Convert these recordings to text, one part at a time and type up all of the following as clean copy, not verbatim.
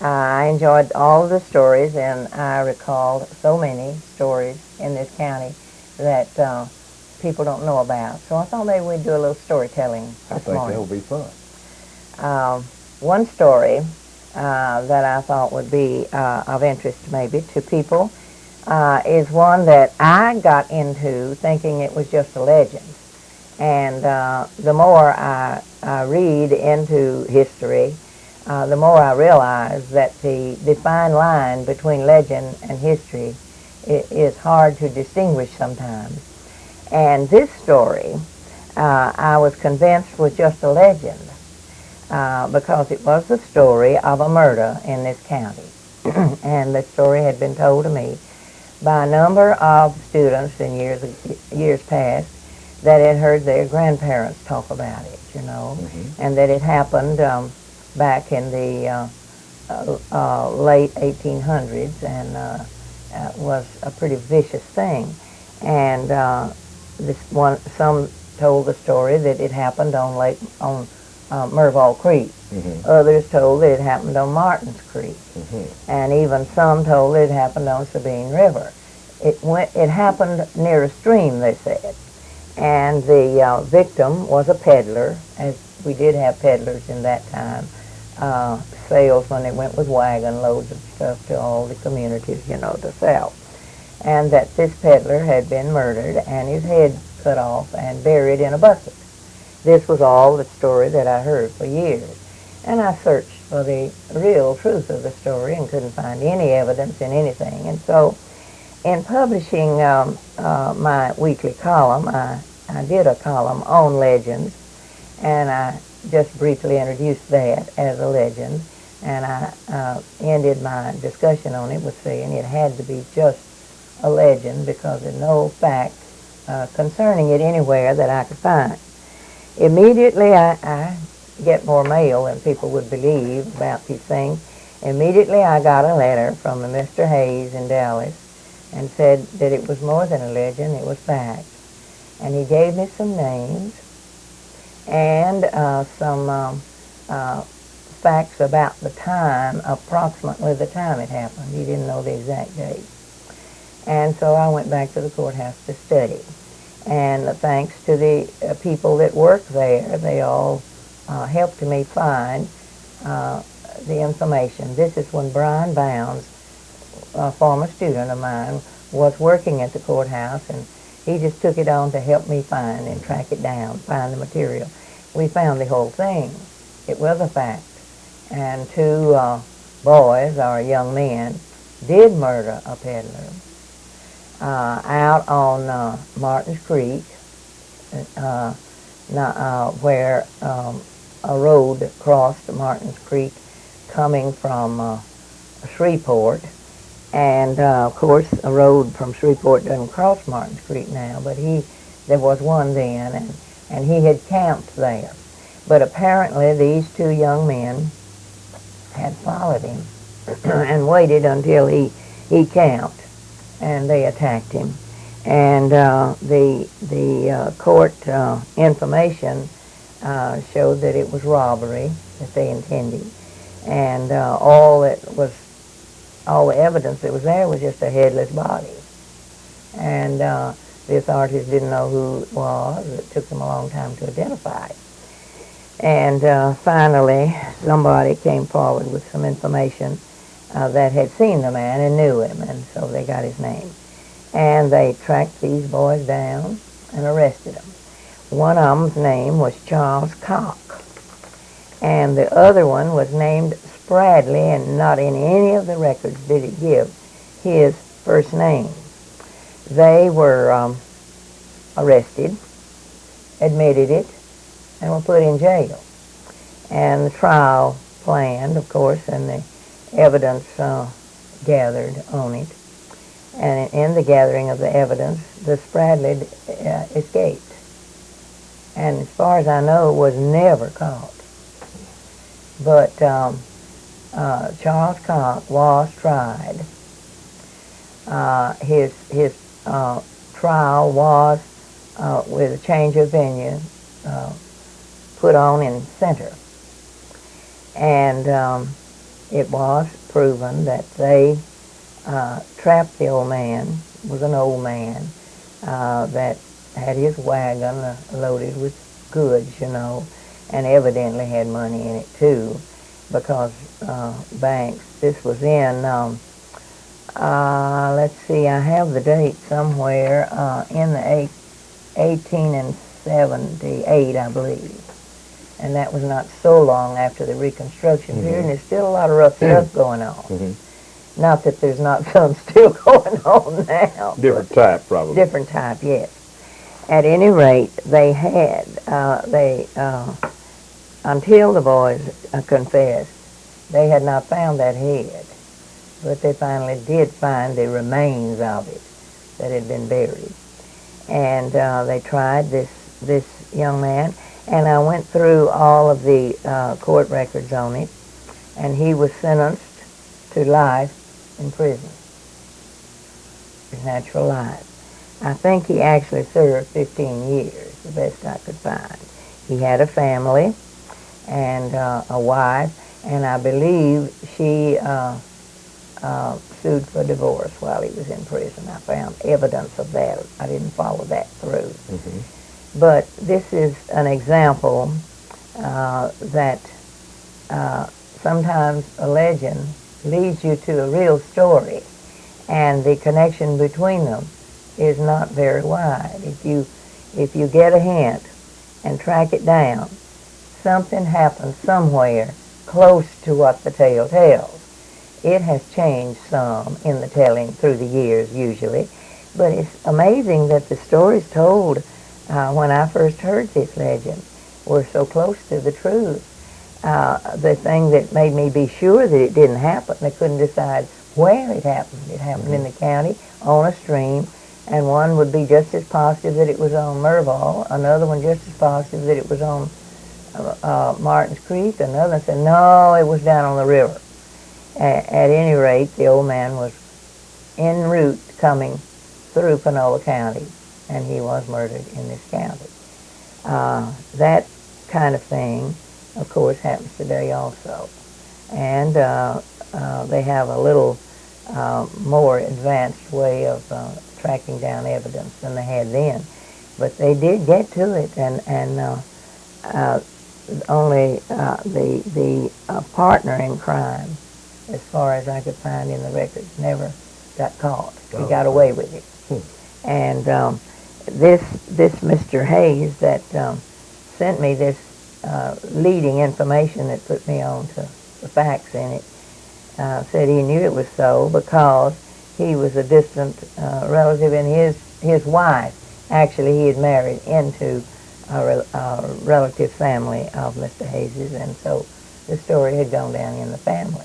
I enjoyed all of the stories, and I recalled so many stories in this county that people don't know about. So I thought maybe we'd do a little storytelling I this think that morning. would be fun. Uh, One story that I thought would be of interest maybe to people is one that I got into thinking it was just a legend. And the more I read into history, the more I realize that the fine line between legend and history is hard to distinguish sometimes. And this story, I was convinced was just a legend because it was the story of a murder in this county. And the story had been told to me by a number of students in years past that had heard their grandparents talk about it, and that it happened back in the late 1800s and was a pretty vicious thing. And some told the story that it happened on Merval Creek. Others told that it happened on Martin's Creek, and even some told that it happened on Sabine River. It happened near a stream, they said, and the victim was a peddler, as we did have peddlers in that time, salesmen that went with wagon loads of stuff to all the communities, to sell. And that this peddler had been murdered and his head cut off and buried in a bucket. This was all the story that I heard for years. And I searched for the real truth of the story and couldn't find any evidence in anything. And so in publishing my weekly column, I did a column on legends, and I just briefly introduced that as a legend, and I ended my discussion on it with saying it had to be just a legend because there's no fact concerning it anywhere that I could find. Immediately, I get more mail than people would believe about these things. Immediately, I got a letter from a Mr. Hayes in Dallas and said that it was more than a legend, it was fact. And he gave me some names and some facts about the time, approximately the time it happened. He didn't know the exact date. And so I went back to the courthouse to study. And thanks to the people that work there, they all helped me find the information. This is when Brian Bounds, a former student of mine, was working at the courthouse, and he just took it on to help me find and track it down, find the material. We found the whole thing. It was a fact. And two boys, or young men, did murder a peddler out on Martin's Creek, where a road crossed Martin's Creek coming from Shreveport. And of course, a road from Shreveport doesn't cross Martin's Creek now, but there was one then, and he had camped there. But apparently, these two young men had followed him and waited until he camped, and they attacked him. And the court information showed that it was robbery that they intended, and all the evidence that was there was just a headless body. And the authorities didn't know who it was. It took them a long time to identify it. And finally, somebody came forward with some information that had seen the man and knew him, and so they got his name. And they tracked these boys down and arrested them. One of them's name was Charles Cock, and the other one was named Spradley, and not in any of the records did it give his first name. They were arrested, admitted it, and were put in jail. And the trial planned, of course, and the evidence gathered on it. And in the gathering of the evidence, the Spradley escaped. And as far as I know, was never caught. But Charles Cock was tried. His trial was, with a change of venue, put on in Center. And it was proven that they trapped the old man. Was an old man that had his wagon loaded with goods, and evidently had money in it too, because banks. This was in. Let's see. I have the date somewhere in the 1878, I believe, and that was not so long after the Reconstruction period. And there's still a lot of rough stuff going on. Not that there's not some still going on now. Different type, probably. Different type, yes. At any rate, they had, until the boys confessed, they had not found that head. But they finally did find the remains of it that had been buried. And they tried this young man, and I went through all of the court records on it, and he was sentenced to life in prison. His natural life. I think he actually served 15 years, the best I could find. He had a family and a wife, and I believe she sued for divorce while he was in prison. I found evidence of that. I didn't follow that through. But this is an example that sometimes a legend leads you to a real story, and the connection between them is not very wide. If you get a hint and track it down, something happens somewhere close to what the tale tells. It has changed some in the telling through the years usually, but it's amazing that the stories told when I first heard this legend were so close to the truth. The thing that made me be sure that it didn't happen, I couldn't decide where it happened. It happened in the county, on a stream, and one would be just as positive that it was on Merval, another one just as positive that it was on Martin's Creek, another one said, no, it was down on the river. At any rate, the old man was en route coming through Panola County, and he was murdered in this county. That kind of thing, of course, happens today also. And they have a little more advanced way of tracking down evidence than they had then. But they did get to it, and only the partner in crime, as far as I could find in the records, never got caught. He got away with it. And this Mr. Hayes that sent me this leading information that put me on to the facts in it, said he knew it was so because he was a distant relative, and his wife, actually he had married into a relative family of Mr. Hayes's, and so the story had gone down in the family.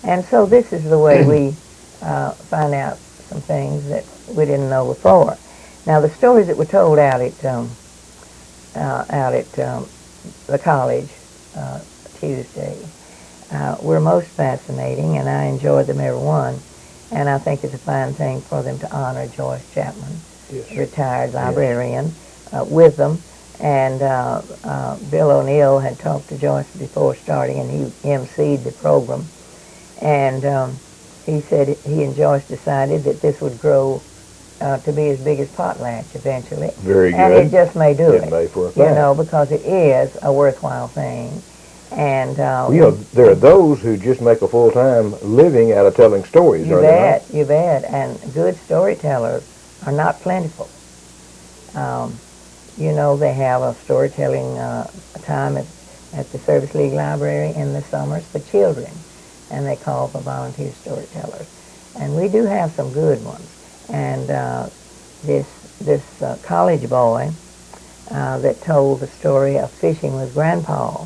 And so this is the way we find out some things that we didn't know before. Now the stories that were told out at the college Tuesday were most fascinating, and I enjoyed them every one. And I think it's a fine thing for them to honor Joyce Chapman, retired librarian, with them. And Bill O'Neill had talked to Joyce before starting, and he emceed the program. And he said he and Joyce decided that this would grow to be as big as Potlatch eventually. Very good. And it just may do it, may for a fact. because it is a worthwhile thing. And there are those who just make a full-time living out of telling stories. You bet, you bet. And good storytellers are not plentiful. They have a storytelling time at the Service League Library in the summers for children, and they call for volunteer storytellers. And we do have some good ones. And this college boy that told the story of fishing with Grandpa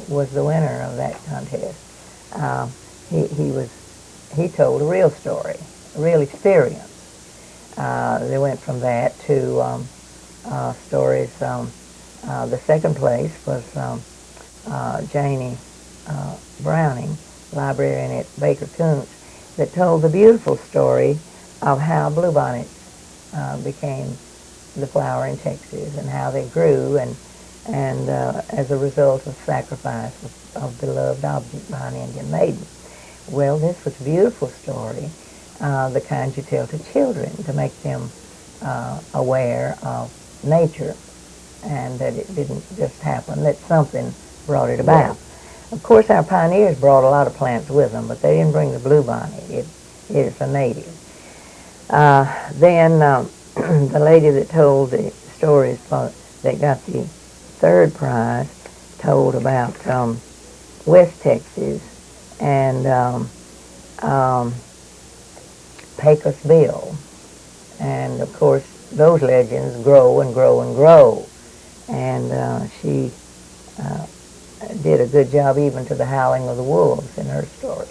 was the winner of that contest. He told a real story, a real experience. They went from that to stories. The second place was Janie Browning, librarian at Baker Coontz, that told the beautiful story of how bluebonnets became the flower in Texas, and how they grew, and as a result of sacrifice of of beloved object by an Indian maiden. Well, this was a beautiful story, the kind you tell to children to make them aware of nature and that it didn't just happen, that something brought it about. Right. Of course, our pioneers brought a lot of plants with them, but they didn't bring the bluebonnet. It is a native. Then the lady that told the stories that got the third prize told about West Texas and Pecos Bill. And, of course, those legends grow and grow and grow. And she did a good job even to the howling of the wolves in her story.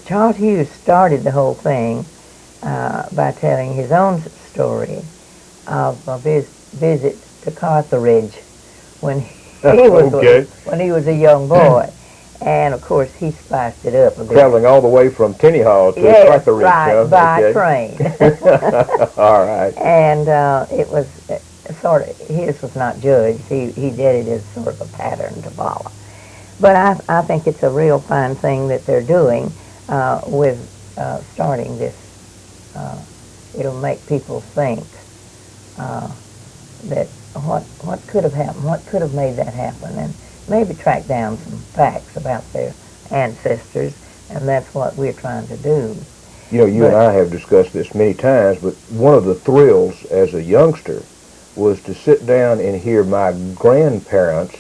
Charles Hughes started the whole thing by telling his own story of his visit to Carthage when when he was a young boy. And, of course, he spiced it up a bit. Traveling all the way from Tennessee to Yes, Carthage, right, by train. All right. And it was sort of, his was not judged. He did it as sort of a pattern to follow. But I think it's a real fine thing that they're doing with starting this. It'll make people think that what could have happened, what could have made that happen, and maybe track down some facts about their ancestors, and that's what we're trying to do. You know, you and I have discussed this many times, but one of the thrills as a youngster was to sit down and hear my grandparents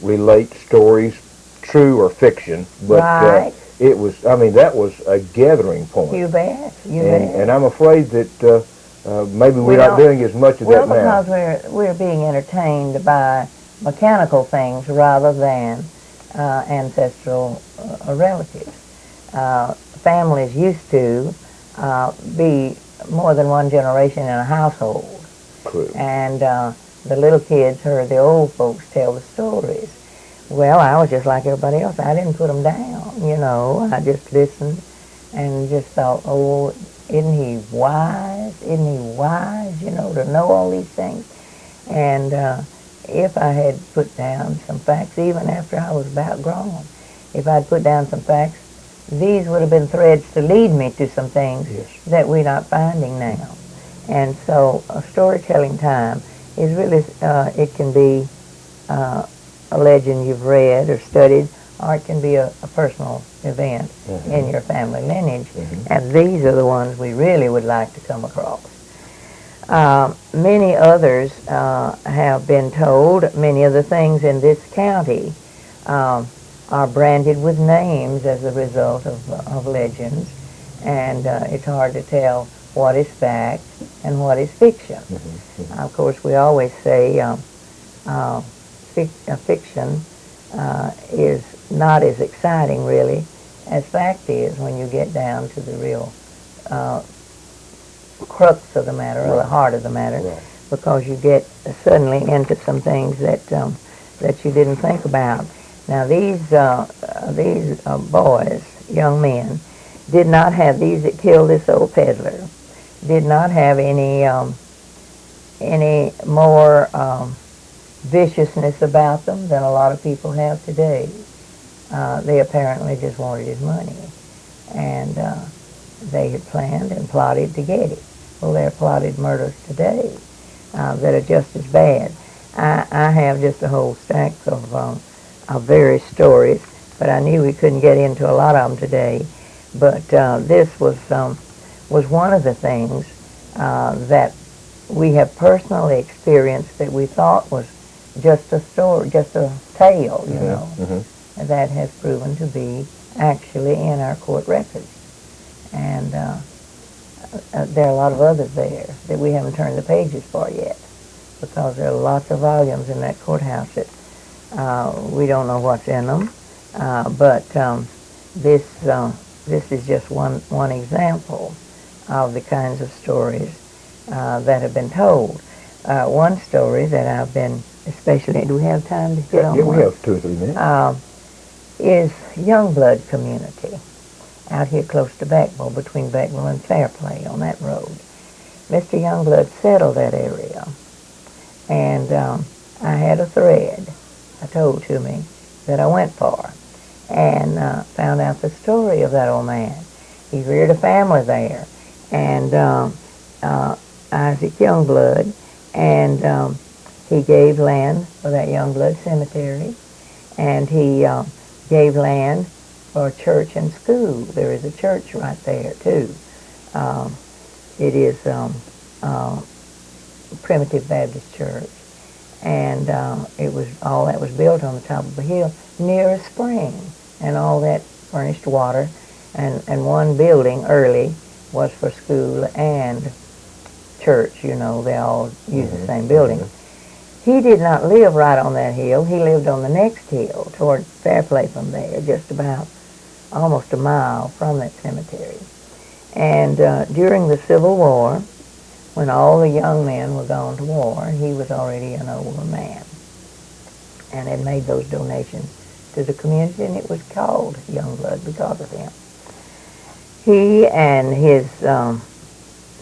relate stories, true or fiction, but Right. it was, I mean, that was a gathering point. You bet. You bet. And I'm afraid that maybe we're We not don't- doing as much of Well, that now. because we're being entertained by mechanical things rather than ancestral relatives. Families used to be more than one generation in a household, True. and the little kids heard the old folks tell the stories. Well, I was just like everybody else. I didn't put them down, you know. I just listened and just thought, oh, isn't he wise? Isn't he wise, you know, to know all these things? And if I had put down some facts, even after I was about grown, if I'd put down some facts, these would have been threads to lead me to some things Yes. that we're not finding now. And so storytelling time is really, it can be a legend you've read or studied, or it can be a personal event in your family lineage. And these are the ones we really would like to come across. Many others have been told. Many of the things in this county are branded with names as a result of legends, and it's hard to tell what is fact and what is fiction. Of course, we always say fiction is not as exciting, really, as fact is when you get down to the real crux of the matter, or the heart of the matter, because you get suddenly into some things that that you didn't think about. Now these boys, young men, did not have, these that killed this old peddler, did not have any more viciousness about them than a lot of people have today. They apparently just wanted his money, and they had planned and plotted to get it. Well, there are plotted murders today that are just as bad. I have just a whole stack of various stories, but I knew we couldn't get into a lot of them today. But this was one of the things that we have personally experienced that we thought was just a story, just a tale, you know, that has proven to be actually in our court records. And there are a lot of others there that we haven't turned the pages for yet, because there are lots of volumes in that courthouse that we don't know what's in them. But this is just one example of the kinds of stories that have been told. One story that I've been especially, do we have time to hit on Yeah, one? we have 2 or 3 minutes. Is Youngblood community out here close to Beckville, between Beckville and Fairplay on that road. Mr. Youngblood settled that area, and I had a thread told to me that I went for, and found out the story of that old man. He reared a family there, and Isaac Youngblood, and he gave land for that Youngblood cemetery, and he gave land for a church and school. There is a church right there too. It is Primitive Baptist Church, and it was all that was built on the top of a hill near a spring, and all that furnished water, and one building early was for school and church. You know, they all used the same building. He did not live right on that hill. He lived on the next hill toward Fairplay from there, just about almost a mile from that cemetery. And during the Civil War, when all the young men were gone to war, he was already an older man and had made those donations to the community, and it was called Youngblood because of him. He and his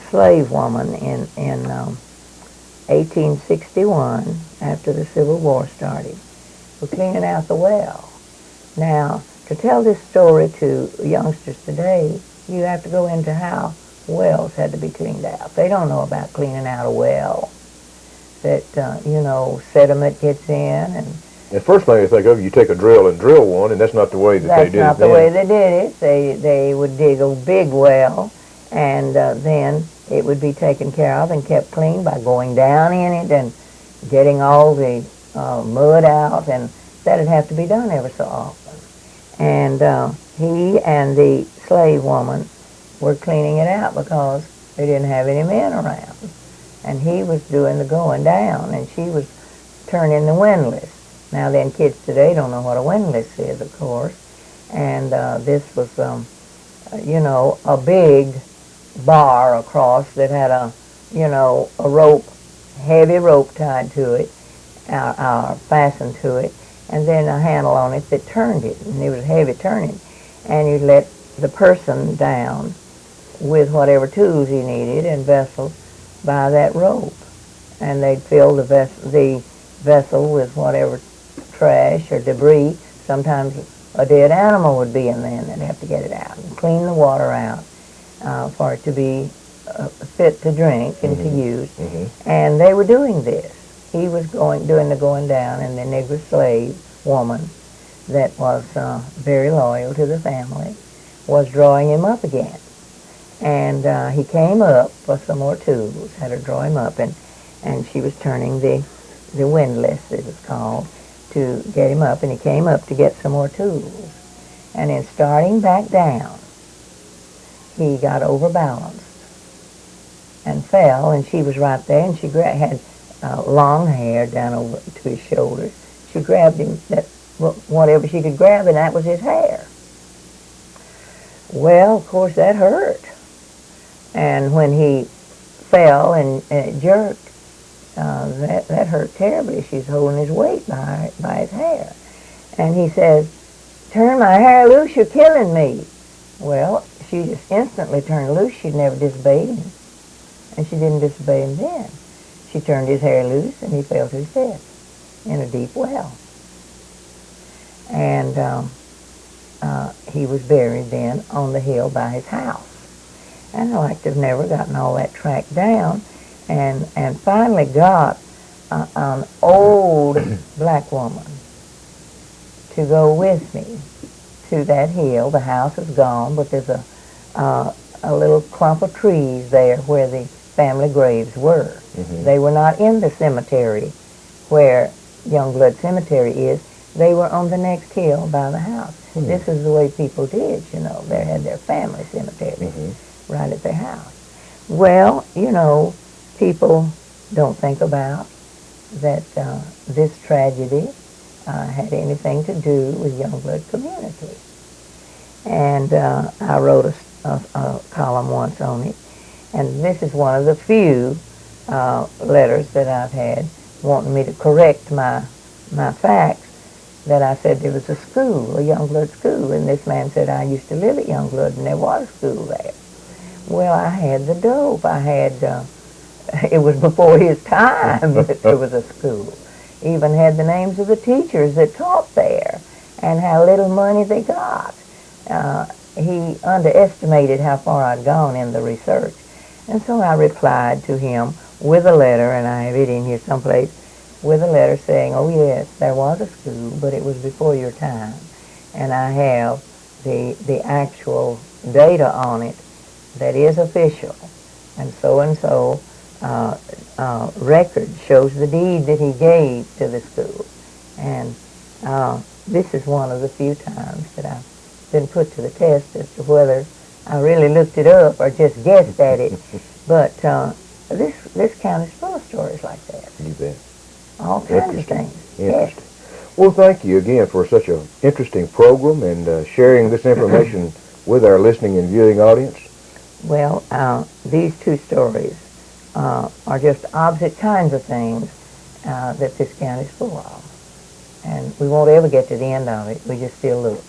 slave woman in 1861, after the Civil War started, were cleaning out the well. Now, to tell this story to youngsters today, you have to go into how wells had to be cleaned out. They don't know about cleaning out a well, that, sediment gets in. And the first thing you think of, you take a drill and drill one, and that's not the way that they did it. That's not the way they did it. They would dig a big well, and then it would be taken care of and kept clean by going down in it and getting all the mud out, and that'd have to be done ever so often. And he and the slave woman were cleaning it out because they didn't have any men around. And he was doing the going down, and she was turning the windlass. Now then, kids today don't know what a windlass is, of course. And this was, a big bar across that had a rope, heavy rope tied to it, fastened to it, and then a handle on it that turned it, and it was heavy turning. And you'd let the person down with whatever tools he needed and vessels by that rope, and they'd fill the vessel with whatever trash or debris. Sometimes a dead animal would be in there, and they'd have to get it out and clean the water out for it to be fit to drink and to use. And they were doing this. He was doing the going down, and the Negro slave woman that was very loyal to the family was drawing him up again. And he came up for some more tools, had her draw him up, and she was turning the windlass, it was called, to get him up, and he came up to get some more tools. And in starting back down, he got overbalanced and fell, and she was right there, and she had long hair down over to his shoulders. She grabbed him, whatever she could grab, and that was his hair. Well, of course, that hurt. And when he fell and it jerked, that hurt terribly. She's holding his weight by his hair. And he says, "Turn my hair loose, you're killing me." Well, she just instantly turned loose. She'd never disobeyed him. And she didn't disobey him then. She turned his hair loose, and he fell to his death in a deep well. And he was buried then on the hill by his house. And I like to have never gotten all that tracked down, and finally got an old black woman to go with me to that hill. The house is gone, but there's a little clump of trees there where the family graves were. They were not in the cemetery where Youngblood Cemetery is. They were on the next hill by the house. This is the way people did, They had their family cemetery right at their house. Well, people don't think about that this tragedy had anything to do with Youngblood community. And I wrote a column once on it, and this is one of the few letters that I've had wanting me to correct my facts, that I said there was a school, a Youngblood school, and this man said, "I used to live at Youngblood, and there was a school there." Well, I had the dope. It was before his time that there was a school. even had the names of the teachers that taught there and how little money they got. He underestimated how far I'd gone in the research. And so I replied to him with a letter, and I have it in here someplace, with a letter saying, oh yes, there was a school, but it was before your time. And I have the actual data on it that is official. And so record shows the deed that he gave to the school. And this is one of the few times that I've been put to the test as to whether I really looked it up or just guessed at it. But this county is full of stories like that. You bet. All kinds of things. Interesting. Yes. Well, thank you again for such an interesting program and sharing this information with our listening and viewing audience. Well, these two stories are just opposite kinds of things that this county is full of. And we won't ever get to the end of it. We just still look.